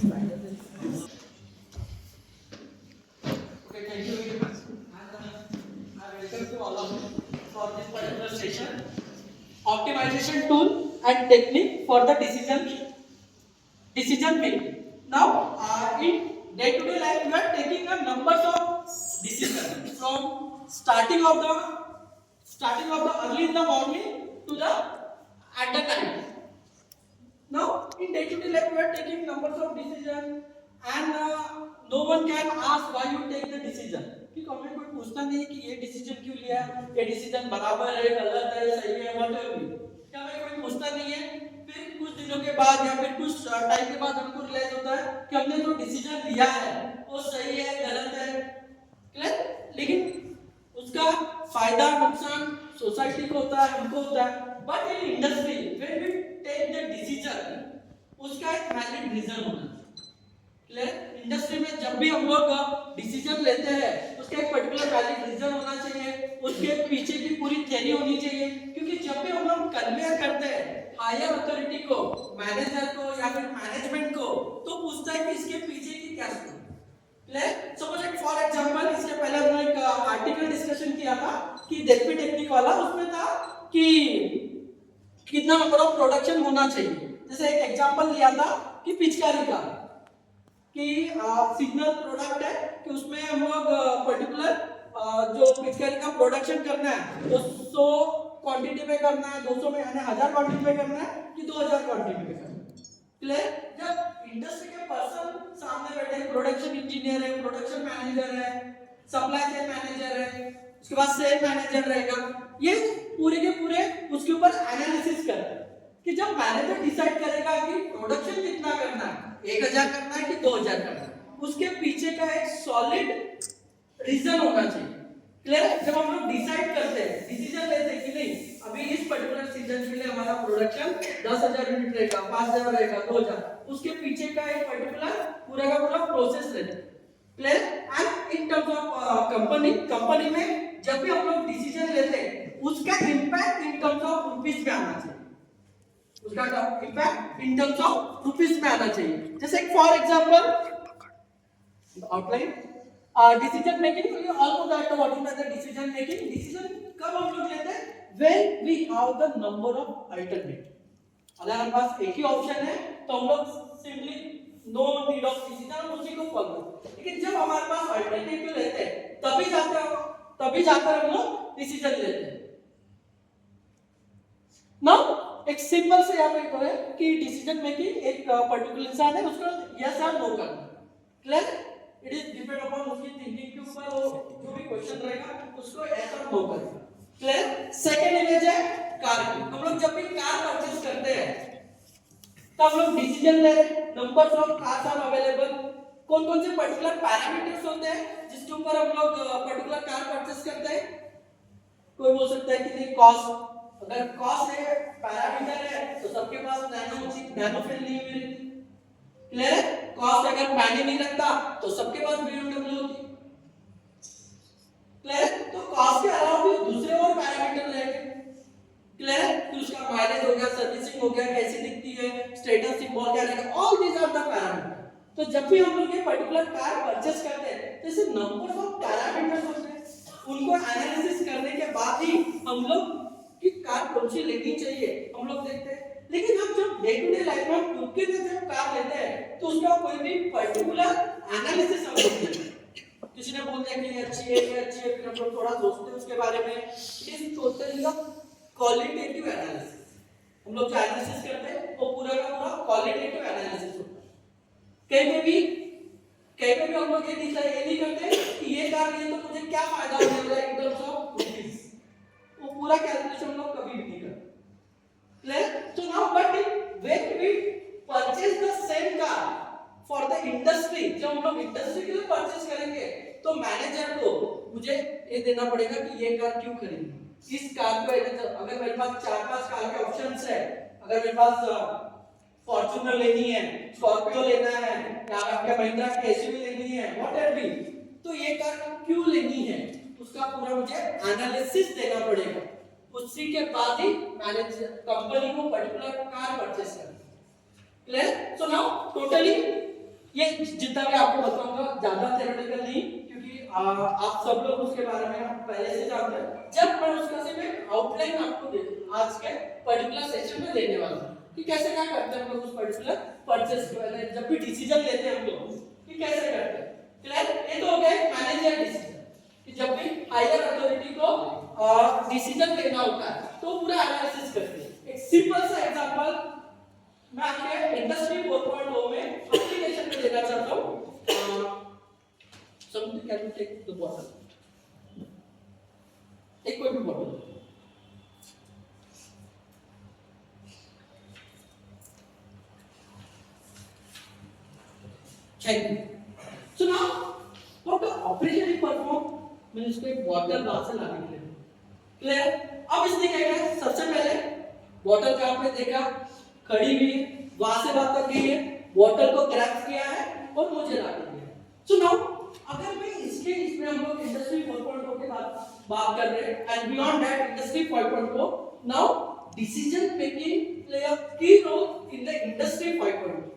Okay, thank you very much. And I welcome to all of you for this particular session. Optimization tool and technique for the decision making. Now, in day-to-day life, we are taking a numbers of decisions from starting of the early in the morning to the at the night. Now, in day-to-day life, we are taking numbers of decisions, and no one can ask why you take the decision. कि हमें कोई पूछता नहीं कि ये decision क्यों लिया, ये डिसीजन बराबर है, गलत है, सही है, whatever भी, क्या हमें कोई पूछता नहीं है. फिर कुछ दिनों के बाद या फिर कुछ टाइम के बाद हमको रियलाइज होता है कि हमने जो डिसीजन लिया है वो सही है, गलत है, क्लियर. लेकिन उसका फायदा नुकसान सोसाइटी को होता है, हमको होता है. But in industry when we take the decision, उसका एक वैलिड रीजन होना चाहिए. क्लियर. इंडस्ट्री में जब भी हम लोग डिसीजन लेते हैं उसका एक पर्टिकुलर वैलिड रीजन होना चाहिए, उसके पीछे की पूरी थ्योरी होनी चाहिए. क्योंकि जब भी हम लोग कन्वेयर करते हैं हायर अथॉरिटी को, मैनेजर को या फिर मैनेजमेंट को, तो पूछता है कि इसके पीछे की क्या स्टोरी. सपोज एक फॉर एग्जांपल, इसके पहले हमने एक आर्टिकल डिस्कशन किया था कि जेपी टेक्निक वाला, उसमें था कि कितना नंबर ऑफ प्रोडक्शन होना चाहिए. जैसे एक एग्जांपल लिया था कि पिचकारी का, कि सिग्नल प्रोडक्ट है कि उसमें हम लोग पर्टिकुलर जो पिचकारी का प्रोडक्शन करना है वो 100 क्वांटिटी में करना है, 200 में यानी 1000 क्वांटिटी में करना है कि 2000 क्वांटिटी में करना है. क्लियर. जब इंडस्ट्री के पर्सन सामने बैठे हैं, प्रोडक्शन इंजीनियर है, प्रोडक्शन मैनेजर है, सप्लाई चेन मैनेजर है, उसके बाद सेल मैनेजर रहेगा, ये पूरे के पूरे उसके ऊपर एनालिसिस करते हैं कि जब मैनेजर डिसाइड करेगा कि प्रोडक्शन कितना करना है, 1000 करना है कि 2000 करना है, उसके पीछे का एक सॉलिड रीजन होना चाहिए. क्लियर. जब हम लोग डिसाइड करते हैं, डिसीजन लेते हैं कि नहीं अभी इस पर्टिकुलर सीजन के लिए हमारा प्रोडक्शन 10,000 यूनिट रहेगा, 5,000 रहेगा, 2,000, उसके पीछे का एक पर्टिकुलर पूरा का पूरा प्रोसेस रहता है. Clear. And in terms of company में जब भी हम लोग डिसीजन लेते हैं उसका impact in terms of rupees में आना चाहिए. उसका impact in terms of rupees में आना चाहिए. जैसे for example outline decision making, you all know that what is the decision making. Decision कब हम लोग लेते हैं? When we have the number of alternative. अगर हमारे पास एक ही ऑप्शन है तो हम लोग simply no need of decision, हम उसी को फॉलो करते हैं. लेकिन जब हमारे पास अल्टरनेटिव लेते हैं तभी जाकर हम लोग डिसीजन लेते हैं. नाउ एक सिंपल से यहाँ पे है कि डिसीजन मेकिंग एक पर्टिकुलर इंसान है, उसको यस और नो करना. Clear. It is depend upon उसकी थिंकिंग के ऊपर, वो जो भी क्वेश्चन रहेगा उसको यस और नो करना. क्लियर. सेकंड इमेज है कार की. हम लोग जब भी कार परचेज करते हैं तो हम लोग डिसीजन ले रहे हैं, numbers of cars are available, कौन कौन से पर्टिकुलर पैरामीटर्स होते हैं जिसके ऊपर हम लोग पर्टिकुलर कार परचेज करते हैं. कोई बोल सकता है कि नहीं कॉस्ट, अगर कॉस्ट है पैरामीटर है तो सबके पास नैनो फिल नहीं हुई रहती. क्लियर. कॉस्ट अगर मायने नहीं रखता तो सबके पास बीएमडब्ल्यू होती. क्लियर. तो कॉस्ट के अलावा भी दूसरे और पैरामीटर रहेंगे. क्लियर. फिर उसका माइलेज हो गया, सर्विसिंग हो गया, कैसी दिखती है, स्टेटस सिंबल क्या रहेगा, all these are the parameter. तो जब भी हम लोग ये पर्टिकुलर कार परचेस करते हैं तो इसे नंबर्स ऑफ पैरामीटर्स होते हैं, उनको एनालिसिस करने के बाद ही हम लोग कि कार कौन सी लेनी चाहिए हम लोग देखते हैं. लेकिन हम जब डे टू डे लाइफ में खुद के लिए जब कार लेते हैं तो उसका कोई भी पर्टिकुलर एनालिसिस हम लोग करते हैं. किसी ने बोल दिया कि ये अच्छी है, ये अच्छी है, फिर हम लोग थोड़ा सोचते हैं उसके बारे में. इस टोटली का क्वालिटेटिव एनालिसिस, हम लोग जो एनालिसिस करते हैं वो पूरा का पूरा क्वालिटेटिव एनालिसिस होता है. कहीं पे भी हम लोग ये नहीं करते कि ये कार लिए तो मुझे क्या फायदा होने वाला है इन टर्म्स ऑफ रुपीस, वो पूरा कैलकुलेशन हम लोग कभी भी नहीं करते. Clear? So now, but when we purchase the same car for the industry, जब हम लोग इंडस्ट्री के लिए परचेज करेंगे तो मैनेजर को मुझे ये देना पड़ेगा कि ये कार क्यों खरीदनी. इस कार को अगर मेरे पास 4-5 कार के ऑप्शंस है, अगर मेरे पास फॉर्च्यूनर लेनी है, स्कॉर्पियो लेना है, या आपके महिंद्रा की एसयूवी लेनी है, व्हाटएवर भी, तो ये कार क्यों लेनी है उसका पूरा मुझे एनालिसिस देना पड़ेगा. उसी के बाद ही मैनेजर कंपनी को पर्टिकुलर कार परचेस करना. क्लियर. सो नाउ टोटली ये जितना भी आपको बताऊंगा ज्यादा थ्योरेटिकल नहीं, क्योंकि आप सब लोग उसके बारे में पहले से जानते हैं। जब मैं उसका सिर्फ एक आउटलाइन आपको आज के पर्टिकुलर सेशन में देने वाला हूँ कि कैसे क्या करते हैं हम लोग उस पर्टिकुलर परचेस के पहले जब भी डिसीजन लेते हैं हम लोग कि कैसे करते हैं। क्लियर? ये तो हो गया मैनेजर डिसीजन कि जब भी हायर अथॉरिटी को डिसीजन लेना होता है तो पूरा एनालिसिस करती है। एक सिंपल सा एग्जांपल मैं आपके इंडस्ट्री 4.0 में एप्लीकेशन में देना चाहता हूं। Something can you take the bottle, एक कोई भी bottle. Thank you. So now what the operation is perform, मैंने इसको एक बॉटल बाहर से लाने के लिए। क्लियर? अब इसने क्या किया, सबसे पहले बॉटल कहां पे देखा, खड़ी हुई है, वहां से बात कर गई है, बॉटल को क्रैक किया है और मुझे ला के दिया। सो नाउ अगर मैं इसमें हम लोग इंडस्ट्री 4.0 के बात कर रहे हैं and beyond that industry 5.0, now decision making play a key role in the industry 5.0।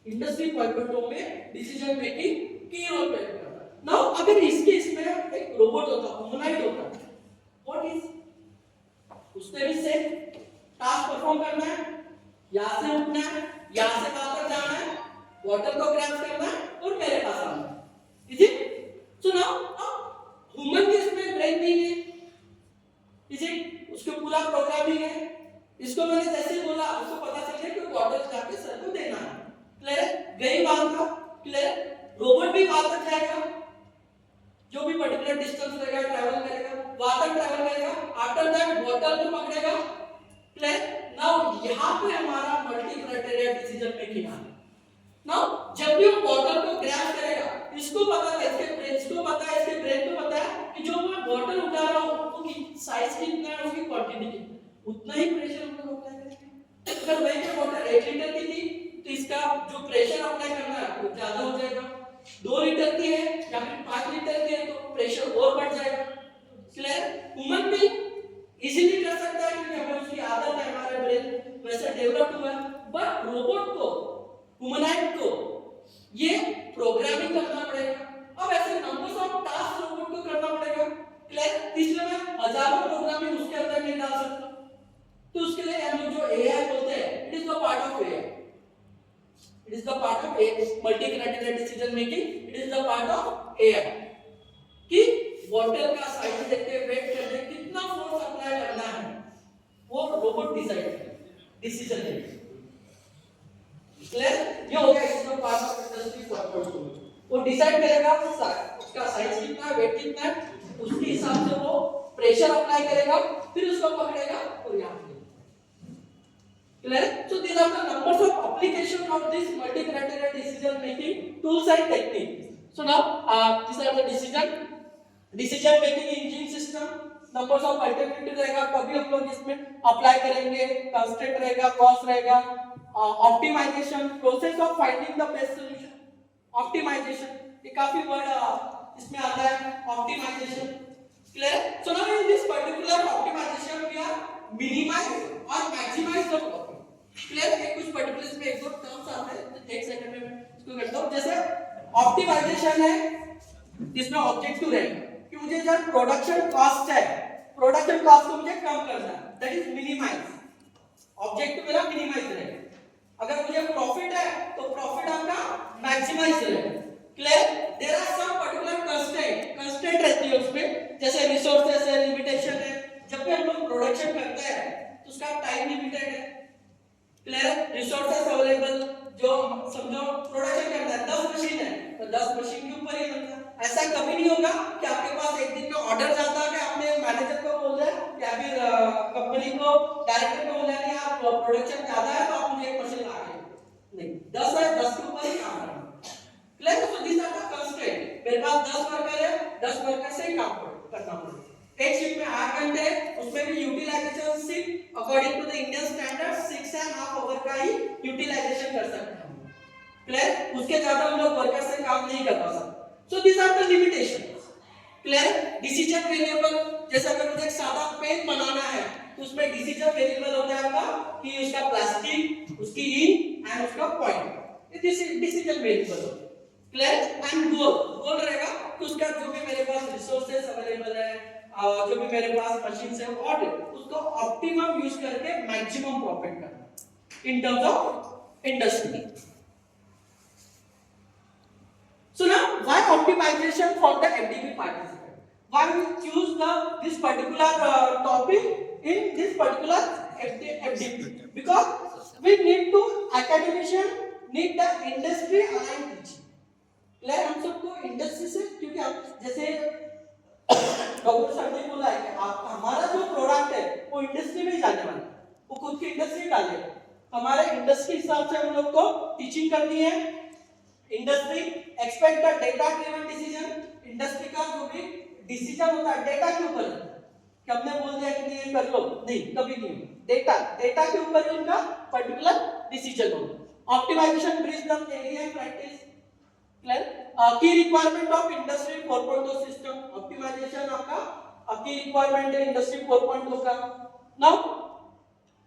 Industry 5.0 में डिसीजन मेकिंग की रोल प्ले करता है। नाउ अगर इसमें एक रोबोट होता, ह्यूमनॉइड होता, व्हाट इज, उसने भी सेम टास्क परफॉर्म करना है, यहां से उठना है, यहां से वहां तक जाना है, बॉटल को ग्रैब करना है और मेरे पास आना है। Is it? So now human के इसमें ब्रेन नहीं है, इज इट? उसको पूरा प्रोग्रामिंग है। इसको मैंने जैसे बोला उसको पता चल गया कि बॉटल जाके सर को देना है। क्लियर? गई बात का। क्लियर? रोबोट भी वहां तक जाएगा, जो भी पर्टिकुलर डिस्टेंस रहेगा ट्रैवल करेगा, वहां तक ट्रैवल करेगा, आफ्टर दैट बॉटल को पकड़ेगा। क्लियर? नाउ यहां पे हमारा मल्टी क्राइटेरिया डिसीजन मेकिंग आ गया। नाउ जब भी वो बॉटल को ग्रैब करेगा, इसको पता है, इसके ब्रेन को पता है कि जो मैं बॉटल उठा रहा हूं उसकी साइज कितना है, उसकी क्वांटिटी कितना है, उतना ही प्रेशर हम लोग अप्लाई करेंगे। अगर वही की बॉटल 1 लीटर की थी तो इसका जो प्रेशर अप्लाई करना है वो ज्यादा हो जाएगा। 2 लीटर की है या फिर 5 लीटर की है तो प्रेशर और बढ़ जाएगा। क्लियर? ह्यूमन भी इजीली कर सकता है क्योंकि हमें उसकी आदत है, हमारा ब्रेन वैसे डेवलप हुआ है। बट रोबोट को, ह्यूमनॉइड को ये प्रोग्रामिंग करना पड़ेगा। अब ऐसे नंबर्स ऑफ टास्क रोबोट को करना पड़ेगा। क्लियर? इसलिए मैं हजारों प्रोग्रामिंग उसके अंदर नहीं डाल सकता। तो उसके लिए हम लोग जो एआई बोलते हैं, it is the part of AI, it is the part of multi criteria decision making, it is the part of AI कि बॉटल का साइज देखते हुए वेट करते कितना फोर्स अप्लाई करना है वो रोबोट डिसाइड करेगा, डिसीजन लेगा। क्लियर? ये हो गया इसका पार्ट ऑफ इंडस्ट्री 4.0। वो डिसाइड करेगा उसका साइज कितना है, वेट कितना है, उसके हिसाब से वो प्रेशर अप्लाई करेगा, फिर उसको पकड़ेगा और यहां पे। Clear? So these are the numbers of application of this multi criteria decision making tools and technique. So now these are the decision making engineering system. Numbers of alternative रहेगा, कभी हम लोग इसमें अप्लाई करेंगे, कंस्ट्रेंट रहेगा, cost रहेगा, optimisation, process of finding the best solution, optimisation, ये काफी वर्ड इसमें आता है, optimisation. Clear? So now in this particular optimisation we are minimise और मैक्सिमाइज द प्रॉफिट। क्लियर? ये कुछ पर्टिकुलर इसमें एक दो टर्म्स आते हैं, एक सेकंड में मैं इसको करता हूं। जैसे ऑप्टिमाइजेशन है, इसमें ऑब्जेक्टिव रहेगा कि मुझे जब प्रोडक्शन कॉस्ट है, प्रोडक्शन कॉस्ट को मुझे कम करना है, दैट इज मिनिमाइज। ऑब्जेक्टिव मेरा मिनिमाइज रहेगा। अगर मुझे प्रॉफिट है तो प्रॉफिट आपका मैक्सिमाइज रहेगा। Clear? There are some particular constraint रहती है उसमें, जैसे रिसोर्सेस है, लिमिटेशन है। जब भी हम लोग प्रोडक्शन करते हैं तो उसका टाइम लिमिटेड है। क्लियर? रिसोर्सेस अवेलेबल, जो समझो प्रोडक्शन करना है 10 मशीन है तो 10 मशीन के ऊपर ही बनता है। ऐसा कभी नहीं होगा कि आपके पास एक दिन में ऑर्डर जाता है कि आपने मैनेजर को बोल दिया या फिर कंपनी को, डायरेक्टर को बोला नहीं आप प्रोडक्शन ज्यादा है तो आप मुझे एक मशीन ला के नहीं, 10 है 10 के ऊपर ही काम करना। Clear? So this are the constraint. मेरे पास 10 वर्कर है, 10 वर्कर से ही काम करना पड़ेगा। एक शिफ्ट में 8 घंटे, उसमें भी utilisation shift according to the Indian standard 6.5 hour का ही यूटिलाइजेशन कर सकते हैं। क्लियर? उसके ज्यादा हम लोग वर्कर से काम नहीं कर सकते। So this are the limitations. Clear? Decision variable, जैसे अगर मुझे एक सादा पेन बनाना है तो उसमें डिसीजन वेरिएबल होता है आपका कि उसका प्लास्टिक, उसकी इंक एंड उसका पॉइंट। डिसीजन वेरिएबल हो, क्लियर। एंड गोल रहेगा कि उसका जो भी मेरे पास रिसोर्सेज अवेलेबल है, जो भी मेरे पास मशीन है, और उसको ऑप्टिमम यूज करके मैक्सिमम प्रॉफिट करना इन terms of industry. So now, why optimization for the FDP participant? Why we choose this particular topic in this particular FDP? Because we need to academician need the industry aligned teaching. like हम सबको industry से, क्योंकि हम जैसे doctor sir ने बोला है कि आप हमारा जो प्रोडक्ट है वो इंडस्ट्री में जाने वाला है, वो खुद की इंडस्ट्री डालेगा, हमारे इंडस्ट्री हिसाब से हम लोग को टीचिंग करनी है। Industry expect the data driven decision, industry का जो भी डिसीजन होता है डेटा के ऊपर है, कि हमने बोल दिया कि नहीं ये कर लो, नहीं कभी नहीं, डेटा के ऊपर ही उनका पर्टिकुलर डिसीजन होगा। Optimisation bridge the theory and practice, clear. Key requirement of industry 4.0 system, optimisation आपका की रिक्वायरमेंट है इंडस्ट्री 4.0 का। Now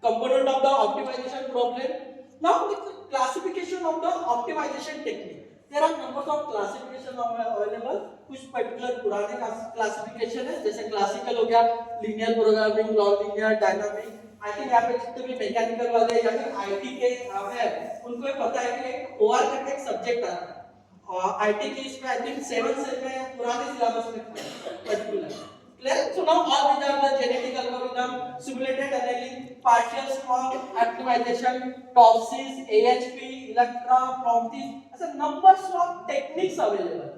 component of the optimization problem. Now it's classification of the optimization technique. There are numbers of classification available. कुछ particular पुराने classification है, जैसे classical हो गया, linear programming, non-linear, dynamic. I think यहाँ पे जितने भी मैकेनिकल वाले या फिर IT के है, उनको ये पता है कि OR करके एक सब्जेक्ट आ रहा है, और IT के इसमें I think 7 से में पुराने सिलेबस में particular. Clear? So now all these are the genetic algorithm, simulated annealing, partial small optimization, TOPSIS, AHP, Electra, Prometheus, ऐसे numbers of techniques available,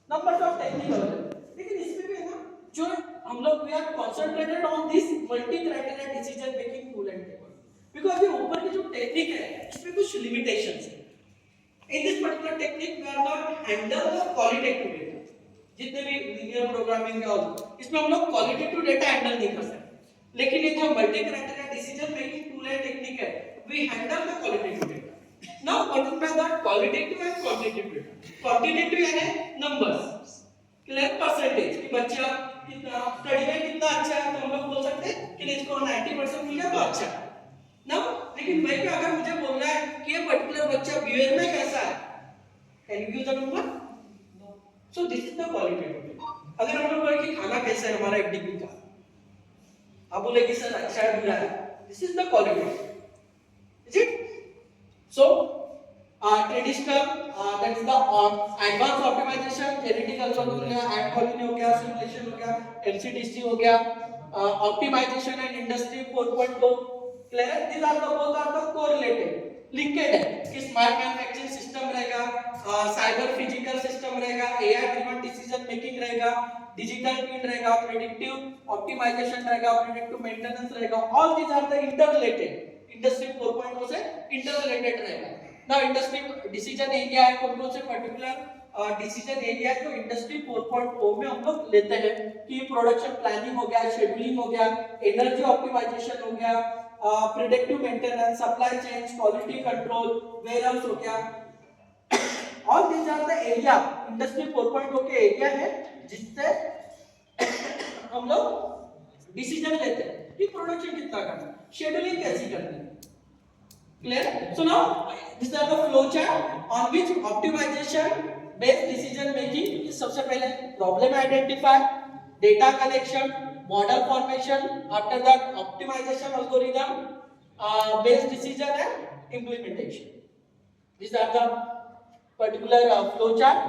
numbers of techniques available. लेकिन इसमें भी है ना, जो हम लोग we are concentrated on this multi-criteria decision making tool and table, because ये ऊपर की जो टेक्निक है इसमें कुछ limitations है। In this particular technique we are not handle the qualitative data, जितने भी लीनियर प्रोग्रामिंग है इसमें हम लोग क्वालिटेटिव डेटा हैंडल नहीं कर सकते, लेकिन ये जो multi criteria decision making tool है टेक्निक है, we handle the qualitative data. Now what is the qualitative and quantitative data? Quantitative यानी नंबर्स, क्लियर, परसेंटेज कि बच्चा कितना स्टडी में कितना अच्छा है, तो हम लोग बोल सकते हैं कि इसको 90% मिल गया तो अच्छा है ना। लेकिन भाई पे अगर मुझे बोलना है कि ये पर्टिकुलर बच्चा बिहेवियर में कैसा है, can you give the number? So this is the qualitative. अगर हम लोग बोले कि खाना कैसा है हमारा FDP का, आप बोले कि सर अच्छा है बुरा है, this is the qualitative, is it? So traditional that is the advanced optimization, theoretical algorithm हो गया, AND colony हो गया, simulation हो गया, MCDC हो गया, optimization and industry 4.0, clear? These are the both are the correlated, linked है कि स्मार्ट मैन्युफैक्चरिंग सिस्टम रहेगा, साइबर फिजिकल सिस्टम रहेगा, एआई ड्रिवन डिसीजन मेकिंग रहेगा, डिजिटल ट्विन रहेगा, प्रेडिक्टिव ऑप्टिमाइजेशन रहेगा, प्रेडिक्टिव मेंटेनेंस रहेगा, all these are the interrelated, industry 4.0 से interrelated रहेगा। नाउ इंडस्ट्री डिसीजन एरिया है, कौन कौन से पर्टिकुलर डिसीजन एरिया तो इंडस्ट्री 4.0 में हम लोग लेते हैं कि प्रोडक्शन प्लानिंग हो गया, शेड्यूलिंग हो गया, एनर्जी ऑप्टिमाइजेशन हो गया, predictive maintenance, supply chain, quality control, warehouse हो गया। All these are the area, industry 4.0 के एरिया है जिससे हम लोग डिसीजन लेते हैं कि प्रोडक्शन कितना करना है, शेड्यूलिंग कैसी करनी है, clear. So now this are the flow chart on which optimisation based decision making. सबसे पहले problem identify, data collection, model formation, after that optimization algorithm, based decision and implementation. These are the particular flow chart.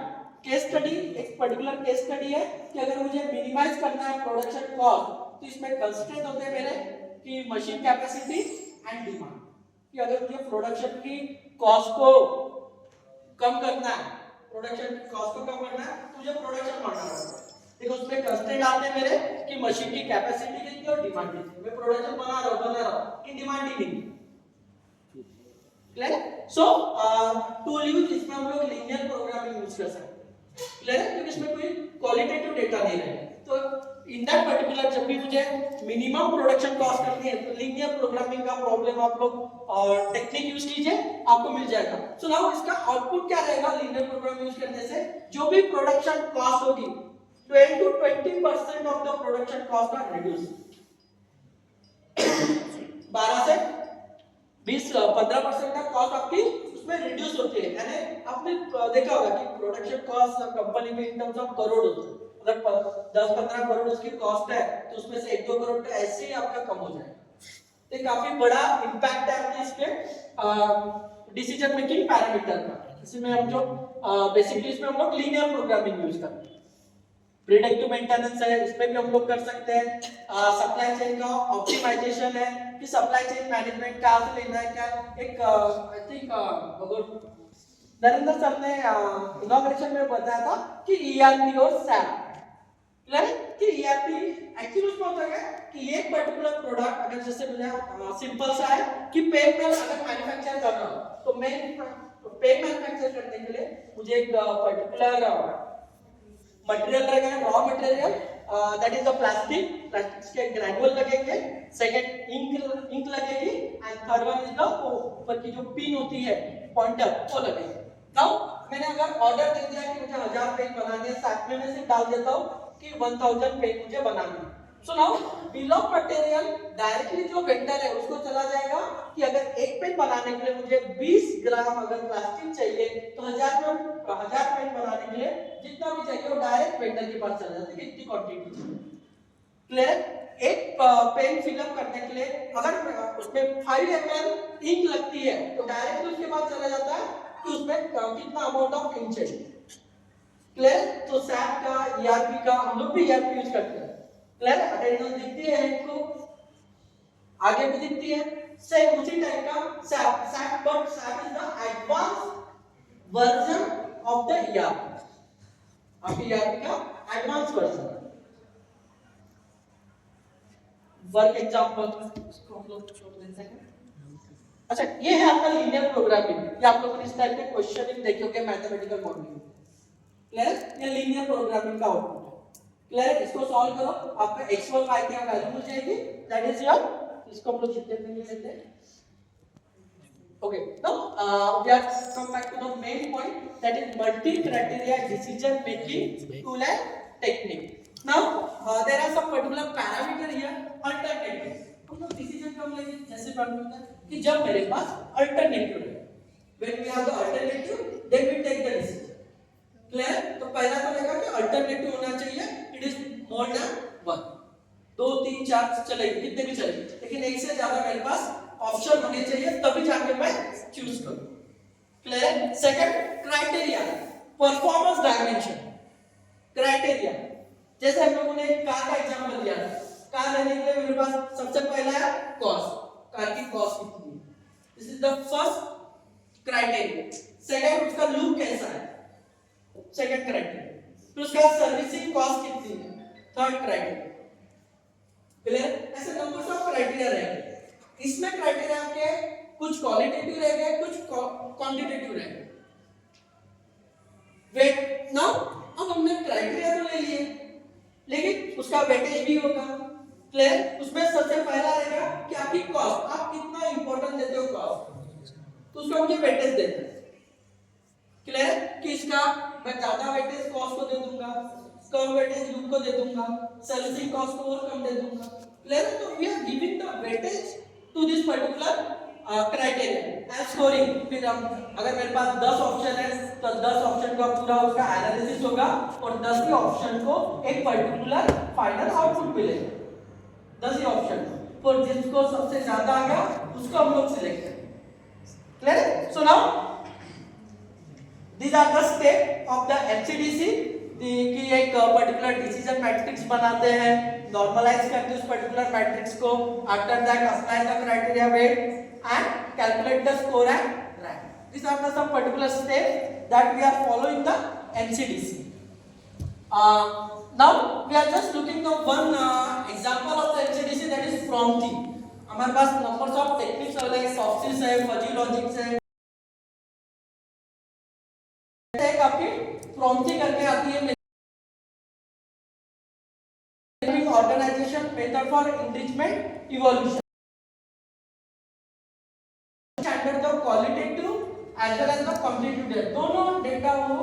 Case study, एक particular case study है कि अगर मुझे minimize करना है production cost, तो इसमें constraint होते हैं मेरे कि machine capacity and demand, कि अगर मुझे production की cost को कम करना है, production cost को कम करना है, तो मुझे production बढ़ाना होगा। देखो उसमें कंस्ट्रेंट आते हैं मेरे कि मशीन की कैपेसिटी कितनी और डिमांड कितनी, मैं प्रोडक्शन बना रहा हूं कि डिमांड ही नहीं, क्लियर। सो टूल यूज, इसमें हम लोग लीनियर प्रोग्रामिंग यूज कर सकते हैं, क्लियर, क्योंकि इसमें कोई क्वालिटेटिव डेटा नहीं है। तो इन दैट पर्टिकुलर जब भी मुझे मिनिमम प्रोडक्शन कॉस्ट करनी है तो लीनियर प्रोग्रामिंग का प्रॉब्लम आप लोग और टेक्निक यूज कीजिए, आपको मिल जाएगा। सो नाउ इसका आउटपुट क्या रहेगा लीनियर प्रोग्रामिंग यूज करने से? जो भी प्रोडक्शन कॉस्ट होगी 10 to 20% of the production cost are reduced, 12 से 15% का कॉस्ट आपकी उसमें रिड्यूस होती है। यानी आपने देखा होगा कि प्रोडक्शन कॉस्ट कंपनी में इन टर्म्स ऑफ करोड़ होता है। अगर 10-15 करोड़ उसकी कॉस्ट है तो उसमें से 1-2 करोड़ तो ऐसे ही आपका कम हो जाएगा। तो काफी बड़ा इम्पैक्ट है आपके इसके डिसीजन मेकिंग पैरामीटर का। इसमें हम जो बेसिकली इसमें हम लोग लीनियर प्रोग्रामिंग यूज करते हैं। प्रिडिक्टिव मेंटेनेंस है, इसमें भी हम लोग कर सकते हैं। सप्लाई चेन का ऑप्टिमाइजेशन है कि सप्लाई चेन मैनेजमेंट कहाँ से लेना है, क्या एक आई थिंक नरेंद्र सर ने इनॉग्रेशन में बताया था कि ईआरपी और सैप कि ईआरपी एक्चुअली उसमें होता है कि एक पर्टिकुलर प्रोडक्ट अगर जैसे मुझे सिंपल सा है कि पेन में अगर मैन्युफैक्चर कर रहा हूं तो मैं पेन मैन्युफैक्चर करने के लिए मुझे एक पर्टिकुलर मटेरियल लगेगा, raw material that is the plastic के ग्रैन्युअल लगेंगे, सेकंड इंक लगेगी and third one is the ऊपर की जो पिन होती है पॉइंटर वो लगेगी। नाउ मैंने अगर ऑर्डर दे दिया कि मुझे 1000 पेन बनाने हैं, साथ में मैं सिर्फ डाल देता हूं कि 1000 पेन मुझे बनाने हैं। So now bill of material directly जो वेंडर है उसको चला जाएगा कि अगर एक पेन बनाने के लिए मुझे 20 ग्राम अगर प्लास्टिक चाहिए तो 1000 पेन बनाने के लिए जितना भी चाहिए वो डायरेक्ट वेंडर के पास चला जाता है कि इतनी क्वांटिटी चाहिए। क्लियर? एक पेन फिलअप करने के लिए अगर उसमें 5 ml इंक लगती है तो डायरेक्टली उसके पास चला जाता है कि उसमें कितना अमाउंट ऑफ इंक चाहिए। क्लियर? तो सैप का ईआरपी का हम लोग भी ईआरपी यूज करते हैं। क्लियर? अटेंडेंस दिखती है इनको, आगे भी दिखती है। सेम उसी टाइप का SAP but SAP is the advance version of the ERP. आपके ईआरपी का एडवांस वर्जन। वर्क एग्जांपल इसको हम लोग छोड़ देते हैं। अच्छा, ये है आपका लीनियर प्रोग्रामिंग। ये आप लोगों ने इस टाइप के क्वेश्चनिंग देखे होंगे मैथमेटिकल मॉडलिंग। क्लियर? ये लीनियर प्रोग्रामिंग का आउटपुट है। क्लियर? इसको सॉल्व करो, आपका x1 y की वैल्यू मिल जाएगी, दैट इज योर, इसको हम लोग शिफ्ट करके लेते हैं। Okay, now we are come back to the main point, that is multi criteria decision making tool and technique. Now there are some particular parameter here, alternative. हम लोग decision कब लेंगे, जैसे बात करते हैं कि जब मेरे पास अल्टरनेटिव है, when we have the alternative then we take the decision. Clear? तो पहला तो रहेगा कि अल्टरनेटिव होना चाहिए, इट इज मोर देन 1। 2 3 4 चलेगी, कितने भी चलेगी, लेकिन एक से ज्यादा मेरे पास ऑप्शन होने चाहिए तभी जाके मैं चूज करूं। Clear? Second criteria, performance dimension. Criteria जैसे हम लोगों ने कार का एग्जांपल दिया था, कार लेने के लिए मेरे पास सबसे पहला है कॉस्ट, कार की कॉस्ट कितनी है, this is the first criteria. Second उसका लुक कैसा है, सेकंड क्राइटेरिया। फिर उसका सर्विसिंग कॉस्ट कितनी है, थर्ड क्राइटेरिया। क्लियर? ऐसे नंबर्स ऑफ क्राइटेरिया रहेंगे। इसमें क्राइटेरिया आपके कुछ क्वालिटेटिव रहेंगे, कुछ क्वांटिटेटिव रहेंगे। वेट नाउ अब हमने क्राइटेरिया तो ले लिए, लेकिन उसका वेटेज भी होगा। क्लियर? उसमें सबसे पहला रहेगा कि आपकी कॉस्ट, आप कितना इंपॉर्टेंट देते हो कॉस्ट, तो उसका मुझे वेटेज देना है। क्लियर? कि इसका मैं ज्यादा वेटेज कॉस्ट को दे दूंगा, कम वेटेज लुक को दे दूंगा, सर्विसिंग कॉस्ट को और कम दे दूंगा। क्लियर? तो we are giving the weightage to this particular criteria and scoring. फिर हम अगर मेरे पास 10 ऑप्शन है तो 10 ऑप्शन का पूरा उसका एनालिसिस होगा और 10 ही ऑप्शन को एक पर्टिकुलर फाइनल आउटपुट मिलेगा। 10 ही ऑप्शन और जिसको सबसे ज्यादा आ गया उसको हम लोग सिलेक्ट करेंगे। Clear? So now these are the step of the MCDC कि एक पर्टिकुलर डिसीजन मैट्रिक्स बनाते हैं, नॉर्मलाइज करते हैं उस पर्टिकुलर मैट्रिक्स को, after that apply the criteria weight and calculate the score and rank. these are the some particular steps that we are following the MCDC. Now we are just looking the one example of the MCDC, that is prompting. हमारे पास numbers of techniques है, software है, fuzzy logics है। एक आपकी prompting करके आती है, organisation method for enrichment evolution, standard the qualitative as well as the quantitative data, दोनों डेटा हो।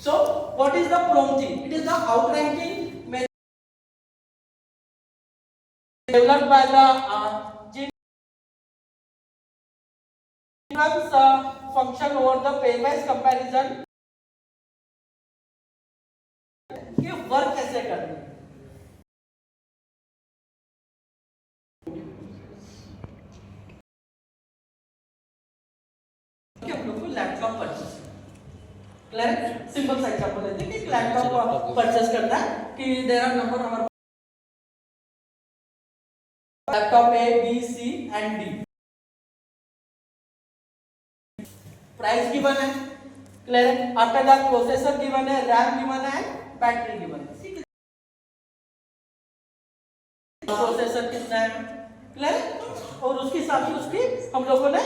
So what is the prompting? It is the outranking developed by the function over the pairwise comparison कि work कैसे करते हैं। हम लोग को laptop purchase clear simple सा एग्जांपल लेते हैं कि लैपटॉप परचेस करना है कि there are number of laptop A B C and D price given है clear after that processor given है रैम गिवन है बैटरी गिवन है प्रोसेसर कितना है क्लियर और उसके हिसाब से उसकी हम लोगों ने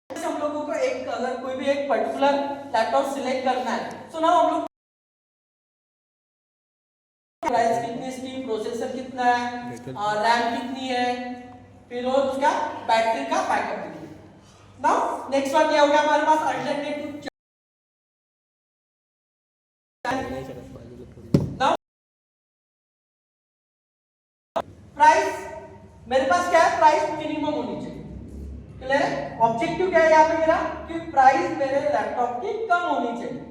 हम लोगों को एक अगर कोई भी एक पर्टिकुलर लैपटॉप सिलेक्ट करना है तो ना हम लोग प्राइस कितनी इसकी प्रोसेसर कितना है रैम कितनी है फिर और उसका बैटरी का बैकअप कितना है। नाउ नेक्स्ट वन क्या हो गया हमारे पास अल्टरनेटिव नाउ प्राइस मेरे पास क्या है प्राइस मिनिमम होनी चाहिए क्लियर है ऑब्जेक्टिव क्या है यहाँ पे मेरा कि प्राइस मेरे लैपटॉप की कम होनी चाहिए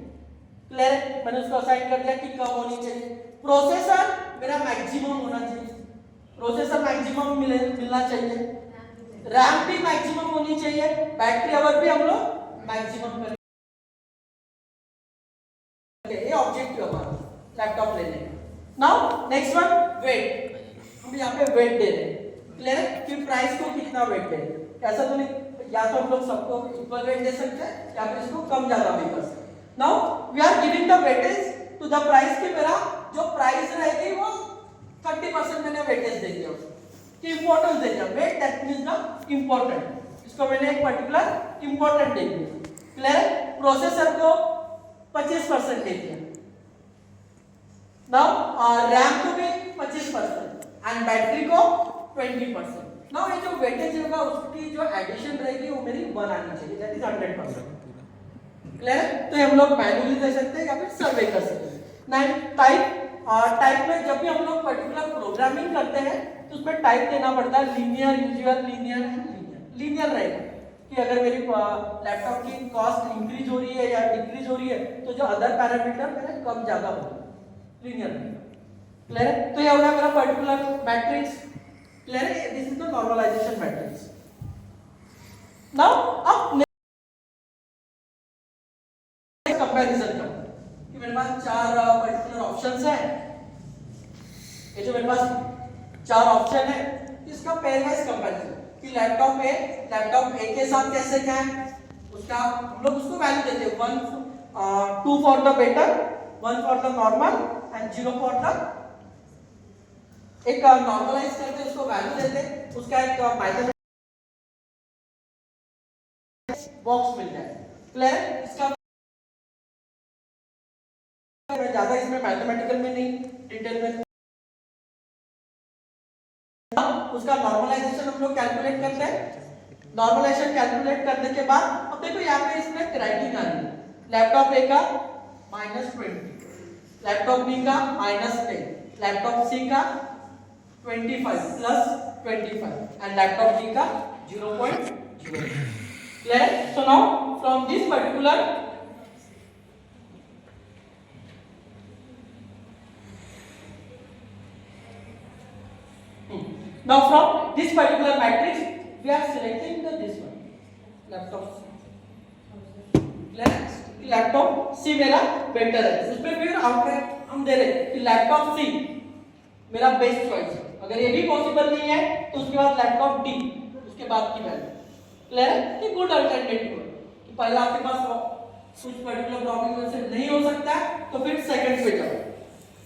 क्लियर है मैंने उसको असाइन कर दिया कि कम होनी चाहिए प्रोसेसर मेरा मैक्सिमम होना चाहिए प्रोसेसर मैक्सिमम मिलना चाहिए रैम भी मैक्सिमम होनी चाहिए बैटरी अवर भी हम लोग मैक्सिमम करें ये ऑब्जेक्टिव हमारा लैपटॉप लेने का नाउ नेक्स्ट वन वेट हम यहाँ पे वेट दे रहे हैं क्लियर है कि प्राइस को कितना वेट दे रहे हैं ऐसा तो नहीं या तो हम लोग सबको इक्वल वेट दे सकते हैं या फिर इसको कम ज्यादा भी कर सकते हैं now we are giving the weightage to the price कि मेरा जो प्राइस रहेगी वो 30% मैंने वेटेज दे दिया कि इंपॉर्टेंस दे दिया weight that means the important इसको मैंने एक पर्टिकुलर इंपॉर्टेंट दे दिया क्लियर प्रोसेसर को 25% दे दिया नाउ रैम को भी 25% एंड बैटरी को 20%। नाउ ये जो वेटेज होगा उसकी जो एडिशन रहेगी वो मेरी 1 आनी चाहिए दैट इज 100%। क्लियर तो हम लोग मैन्युअली दे सकते हैं या फिर सर्वे कर सकते हैं। नाइन टाइप में जब भी हम लोग पर्टिकुलर प्रोग्रामिंग करते हैं तो उसमें टाइप देना पड़ता है लीनियर यूजुअल लीनियर लीनियर रहेगा कि अगर मेरी लैपटॉप की कॉस्ट इंक्रीज हो रही है या डिक्रीज हो रही है तो जो अदर पैरामीटर मेरे कम ज्यादा होगा लीनियर क्लियर तो ये होगा मेरा पर्टिकुलर मैट्रिक्स क्लियर है this is the normalisation matrix. Now अब कंपैरिजन का कि मेरे पास चार पर्टिकुलर ऑप्शंस हैं ये जो मेरे पास चार ऑप्शन है इसका पेयरवाइज कंपैरिजन कि लैपटॉप ए के साथ कैसे क्या है उसका हम लोग उसको वैल्यू देते हैं 2 for the better 1 for the normal and 0 for the एक नॉर्मलाइज करके उसको वैल्यू देते हैं उसका एक मैथमेटिक्स बॉक्स मिल जाए क्लियर इसका मैं ज्यादा इसमें मैथमेटिकल में नहीं डिटेल में उसका नॉर्मलाइजेशन हम लोग कैलकुलेट करते हैं नॉर्मलाइजेशन कैलकुलेट करने के बाद अब देखो यहाँ पे इसमें क्राइटेरिया आ रही है लैपटॉप ए का -20 लैपटॉप बी का -10 लैपटॉप सी का 25 plus 25 and laptop D का 0.0 clear so now from this particular now from this particular matrix we are selecting this one laptop clear laptop C मेरा बेटर है उसमें फिर हम दे रहे कि लैपटॉप C मेरा बेस्ट चॉइस है अगर ये भी पॉसिबल नहीं है तो उसके बाद लैपटॉप डी उसके बाद की वैल्यू क्लियर है कि गुड अल्टरनेटिव है कि पहला आपके पास कुछ पर्टिकुलर प्रॉब्लम से नहीं हो सकता है तो फिर सेकंड पे जाओ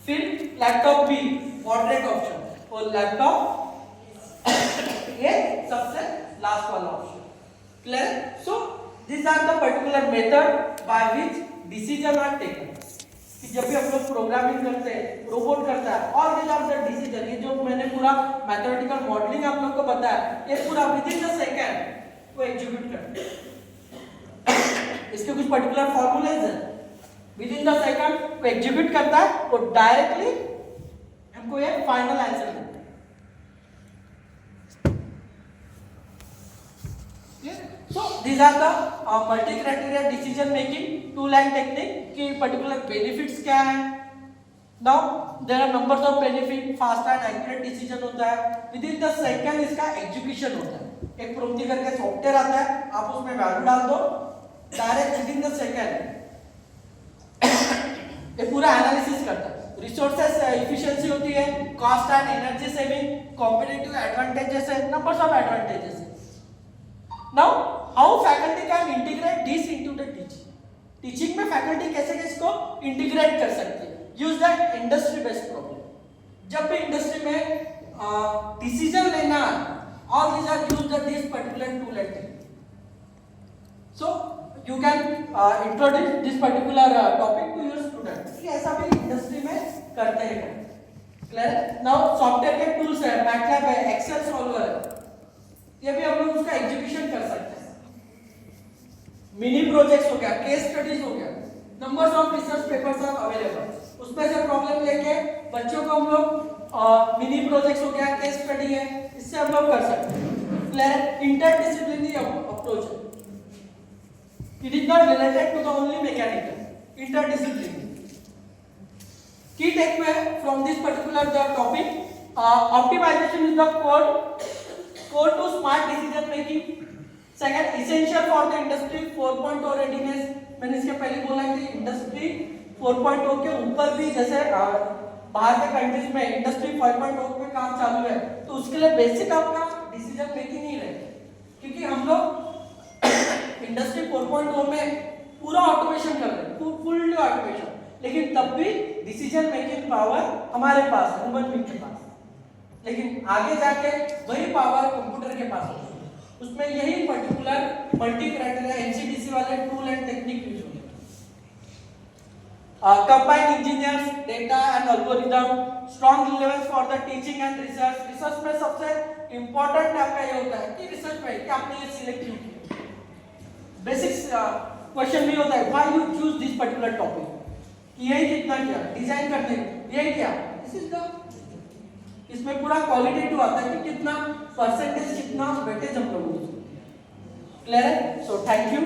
फिर लैपटॉप बी मॉडरेट ऑप्शन और लैपटॉप ये सबसे लास्ट वाला option clear so this are the particular method by which decision are taken कि जब भी हम लोग प्रोग्रामिंग करते हैं रोबोट करता है all this are the decision ये जो मैंने पूरा मैथमेटिकल मॉडलिंग आप लोग को बताया ये पूरा विद इन द सेकंड वो एग्जीक्यूट करते हैं इसके कुछ पर्टिकुलर फॉर्मूलेज हैं विद इन द सेकंड वो एग्जीक्यूट करता है वो डायरेक्टली हमको ये फाइनल आंसर देते हैं। So these are the multi-criteria decision making tool and technique की particular benefits क्या है। Now there are numbers of benefit, fast and accurate decision होता है, within the second इसका execution होता है। एक प्रोम्प्टी करके सॉफ्टवेयर आता है, आप उसमें वैल्यू डाल दो, डायरेक्ट विदिन द सेकंड ये पूरा एनालिसिस करता है। रिसोर्सेस एफिशिएंसी होती है, cost and energy saving, competitive advantages है, नंबर्स ऑफ एडवांटेजेस है। Now how faculty can integrate this into the teaching. Teaching में फैकल्टी कैसे इसको इंटीग्रेट कर सकती है। Use the industry based problem. जब भी इंडस्ट्री में डिसीजन लेना, all these are used at this particular tool and technique. So you can introduce this particular topic to your students. ये ऐसा भी इंडस्ट्री में करते हैं। क्लियर? नाउ सॉफ्टवेयर के टूल्स है, मैटलैब है, एक्सेल सॉल्वर है, ये भी हम लोग उसका एग्जीक्यूशन कर सकते हैं। मिनी प्रोजेक्ट्स हो गया, केस स्टडीज हो गया, numbers of research papers are available. उसमें से प्रॉब्लम लेके बच्चों को हम लोग मिनी प्रोजेक्ट्स हो गया, केस स्टडी है, इससे हम लोग कर सकते हैं। क्लियर? इंटरडिसिप्लिनरी अप्रोच है। It is not related to the only mechanical, interdisciplinary. Key takeaway from this particular topic, optimization is the core to smart decision making. Second, essential for the industry 4.0 readiness. मैंने इसके पहले बोला कि industry 4.0 के ऊपर भी जैसे बाहर के कंट्रीज में इंडस्ट्री 5.0 में काम चालू है, तो उसके लिए बेसिक आपका डिसीजन मेकिंग ही रहेगा। क्योंकि हम लोग इंडस्ट्री 4.0 में पूरा ऑटोमेशन कर रहे हैं, फुल ऑटोमेशन, लेकिन तब भी डिसीजन मेकिंग पावर हमारे पास है, ह्यूमन बीइंग के पास। लेकिन आगे जाके वही पावर कंप्यूटर के पास होगी। उसमें यही पर्टिकुलर मल्टी क्राइटेरिया एनसीडीसी वाले टूल एंड टेक्निक यूज होंगे। Combine engineers, data and algorithm, strong relevance for the teaching and research. Research में सबसे इंपॉर्टेंट आपका ये होता है कि रिसर्च में कि आपने ये सिलेक्ट क्यों किया। बेसिक्स क्वेश्चन भी होता है, why you choose this particular topic, कि यही कितना किया डिजाइन करने यही किया, दिस इज द। इसमें पूरा क्वालिटेटिव आता है कि कितना परसेंटेज, कितना वेटेज हम लोग यूज। क्लियर है? So thank you.